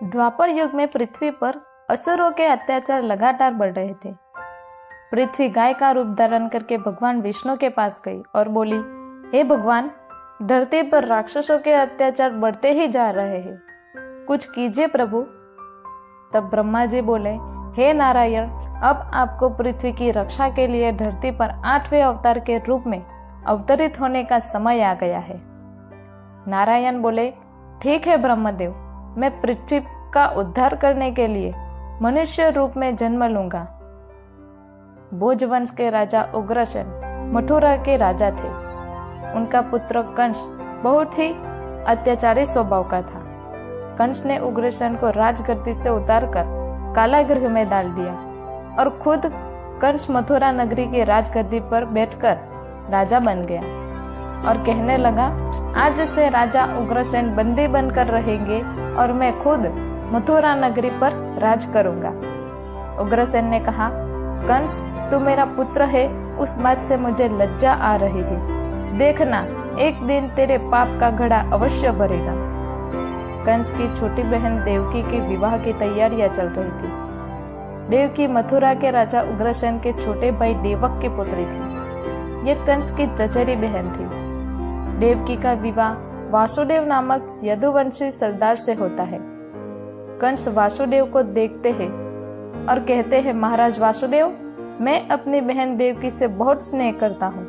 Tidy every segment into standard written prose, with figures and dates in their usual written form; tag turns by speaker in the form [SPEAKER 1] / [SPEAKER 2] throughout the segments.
[SPEAKER 1] द्वापर युग में पृथ्वी पर असुरों के अत्याचार लगातार बढ़ रहे थे। पृथ्वी गाय का रूप धारण करके भगवान विष्णु के पास गई और बोली, हे भगवान, धरती पर राक्षसों के अत्याचार बढ़ते ही जा रहे हैं, कुछ कीजिए प्रभु। तब ब्रह्मा जी बोले, हे नारायण, अब आपको पृथ्वी की रक्षा के लिए धरती पर 8वें अवतार के रूप में अवतरित होने का समय आ गया है। नारायण बोले, ठीक है ब्रह्मदेव, मैं पृथ्वी का उद्धार करने के लिए मनुष्य रूप में जन्म लूंगा। भोजवंश के राजा उग्रसेन मथुरा के राजा थे। उनका पुत्र कंस बहुत ही अत्याचारी स्वभाव का था। कंस ने उग्रसेन को राजगद्दी से उतारकर कारागृह में डाल दिया और खुद कंस मथुरा नगरी की राजगद्दी पर बैठकर राजा बन गया और कहने लगा, आज से राजा उग्रसेन बंदी बनकर रहेंगे और मैं खुद मथुरा नगरी पर राज करूंगा। उग्रसेन ने कहा, कंस, तू मेरा पुत्र है, उस बात से मुझे लज्जा आ रही है। देखना, एक दिन तेरे पाप का घड़ा अवश्य भरेगा। कंस की छोटी बहन देवकी के विवाह की तैयारियां चल रही थी। देवकी मथुरा के राजा उग्रसेन के छोटे भाई देवक की पुत्री थी। यह कंस की चचेरी बहन थी। देवकी का विवाह वासुदेव नामक यदुवंशी सरदार से होता है। कंस वासुदेव को देखते हैं और कहते हैं, महाराज वासुदेव, मैं अपनी बहन देवकी से बहुत स्नेह करता हूँ,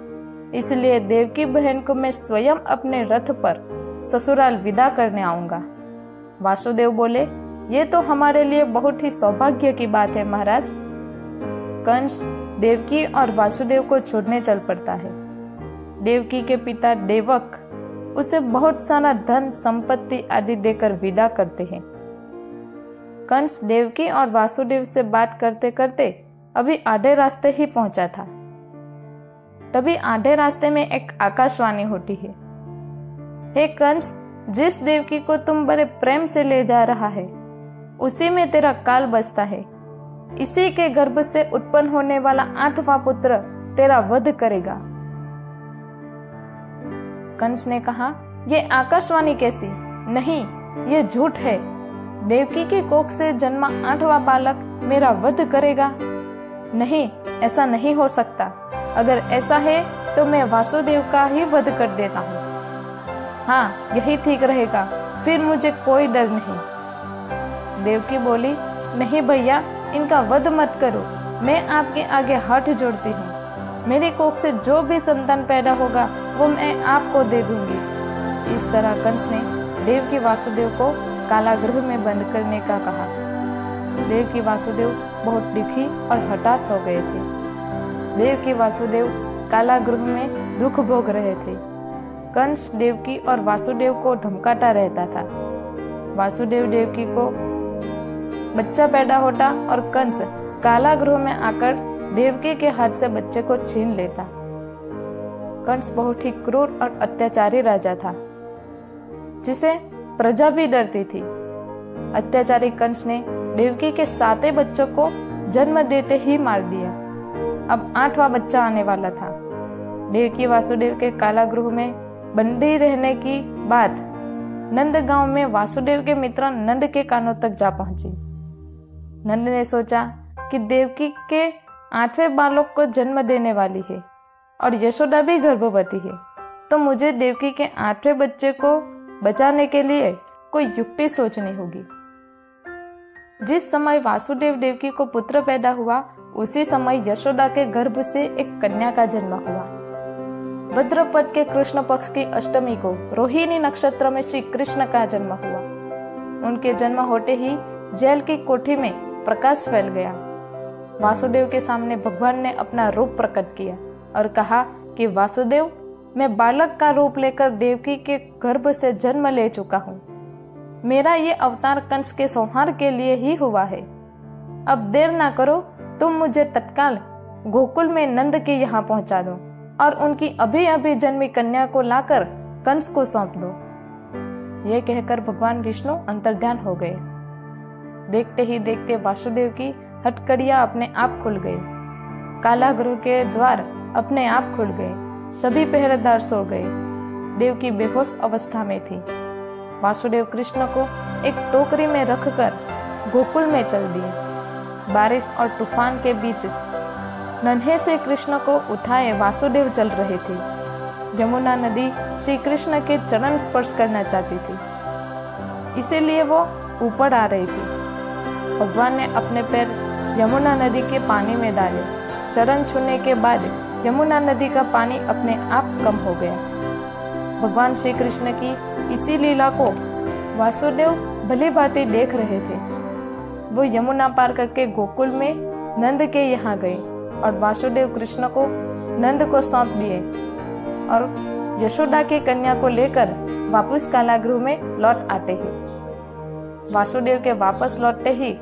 [SPEAKER 1] इसलिए देवकी बहन को मैं स्वयं अपने रथ पर ससुराल विदा करने आऊंगा। वासुदेव बोले, ये तो हमारे लिए बहुत ही सौभाग्य की बात है महाराज। कंस देवकी और वासुदेव को छोड़ने चल पड़ता है। देवकी के पिता देवक उसे बहुत सारा धन संपत्ति आदि देकर विदा करते हैं। कंस देवकी और वासुदेव से बात करते करते अभी आधे रास्ते ही पहुंचा था। तभी आधे रास्ते में एक आकाशवाणी होती है, हे कंस, जिस देवकी को तुम बड़े प्रेम से ले जा रहा है, उसी में तेरा काल बसता है। इसी के गर्भ से उत्पन्न होने वाला 8वां पुत्र तेरा वध करेगा। कंस ने कहा, ये आकाशवाणी कैसी? नहीं, ये झूठ है। देवकी के कोख से जन्मा 8वां बालक मेरा वध करेगा? नहीं, ऐसा नहीं हो सकता। अगर ऐसा है तो मैं वासुदेव का ही वध कर देता हूँ। हाँ, यही ठीक रहेगा, फिर मुझे कोई डर नहीं। देवकी बोली, नहीं भैया, इनका वध मत करो, मैं आपके आगे हाथ जोड़ती हूँ। मेरी कोख से जो भी संतान पैदा होगा वो मैं आपको दे दूंगी। इस तरह कंस ने देवकी वासुदेव को कारागृह में बंद करने का कहा। देवकी वासुदेव बहुत दुखी और हताश हो गए थे। देवकी वासुदेव कारागृह में दुख भोग रहे थे। कंस देवकी और वासुदेव को धमकाता रहता था। वासुदेव देवकी को बच्चा पैदा होता और कंस कारागृह में आकर देवकी के हाथ से बच्चे को छीन लेता। कंस बहुत ही क्रूर और अत्याचारी राजा था, जिसे प्रजा भी डरती थी। अत्याचारी कंस ने देवकी के 7 बच्चों को जन्म देते ही मार दिया। अब 8वां बच्चा आने वाला था। देवकी वासुदेव के कारागृह में बंदी रहने की बात नंदगांव में वासुदेव के मित्र नंद के कानों तक जा पहुंची। नंद ने सोचा कि देवकी के 8वें बालक को जन्म देने वाली है और यशोदा भी गर्भवती है, तो मुझे देवकी के 8वें बच्चे को बचाने के लिए कोई युक्ति सोचनी होगी। जिस समय वासुदेव देवकी को पुत्र पैदा हुआ, उसी समय यशोदा के गर्भ से एक कन्या का जन्म हुआ। भद्रपद के कृष्ण पक्ष की अष्टमी को रोहिणी नक्षत्र में श्री कृष्ण का जन्म हुआ। उनके जन्म होते ही जेल की कोठी में प्रकाश फैल गया। वासुदेव के सामने भगवान ने अपना रूप प्रकट किया और कहा कि वासुदेव, मैं बालक का रूप लेकर देवकी के गर्भ से जन्म ले चुका हूँ। मेरा ये अवतार कंस के संहार के लिए ही हुआ है। अब देर ना करो, तुम मुझे तत्काल गोकुल में नंद के यहाँ पहुंचा दो और उनकी अभी अभी जन्मी कन्या को लाकर कंस को सौंप दो। ये कहकर भगवान विष्णु अंतर्ध्यान हो गए। देखते ही देखते वासुदेव की हथकड़ियां अपने आप खुल गई। कारागृह के द्वार अपने आप खुल गए। सभी पहरेदार सो गए। देवकी बेहोश अवस्था में थी। वासुदेव कृष्ण को एक टोकरी में रखकर गोकुल में चल दिए। बारिश और तूफान के बीच नन्हे से कृष्ण को उठाए वासुदेव चल रहे थे। यमुना नदी श्री कृष्ण के चरण स्पर्श करना चाहती थी, इसीलिए वो ऊपर आ रही थी। भगवान ने अपने पैर यमुना नदी के पानी में डाले। चरण छूने के बाद यमुना नदी का पानी अपने आप कम हो गया। भगवान श्री कृष्ण की इसी लीला को वासुदेव भली भांति देख रहे थे। वो यमुना पार करके गोकुल में नंद के यहाँ गए और वासुदेव कृष्ण को नंद को सौंप दिए और यशोदा की कन्या को लेकर वापस कारागृह में लौट आते हैं। वासुदेव के वापस लौटते ही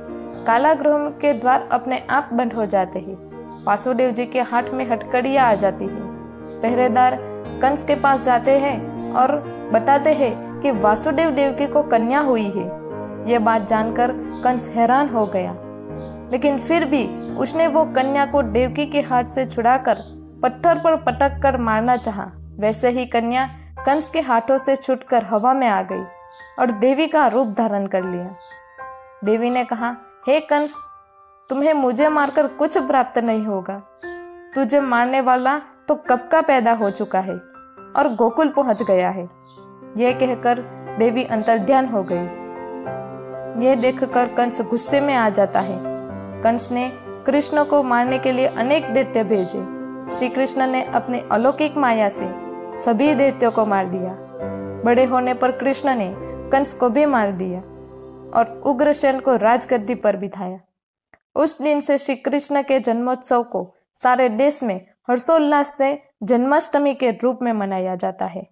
[SPEAKER 1] कारागृह के द्वार अपने आप बंद हो जाते हैं। वासुदेव जी के हाथ में हथकड़ियां आ जाती हैं। पहरेदार कंस के पास जाते हैं और बताते हैं कि वासुदेव देवकी को कन्या हुई है। यह बात जानकर कंस हैरान हो गया, लेकिन फिर भी उसने वो कन्या को देवकी के हाथ से छुड़ाकर पत्थर पर पटक कर मारना चाहा। वैसे ही कन्या कंस के हाथों से छूटकर हवा में आ गई और देवी का रूप धारण कर लिया। देवी ने कहा, हे कंस, तुम्हें मुझे मारकर कुछ प्राप्त नहीं होगा। तुझे मारने वाला तो कब का पैदा हो चुका है और गोकुल पहुंच गया है। यह कहकर देवी अंतर्ध्यान हो गई। यह देखकर कंस गुस्से में आ जाता है। कंस ने कृष्ण को मारने के लिए अनेक दैत्य भेजे। श्री कृष्ण ने अपनी अलौकिक माया से सभी दैत्यों को मार दिया। बड़े होने पर कृष्ण ने कंस को भी मार दिया और उग्रसेन को राजगद्दी पर बिठाया। उस दिन से श्री कृष्ण के जन्मोत्सव को सारे देश में हर्षोल्लास से जन्माष्टमी के रूप में मनाया जाता है।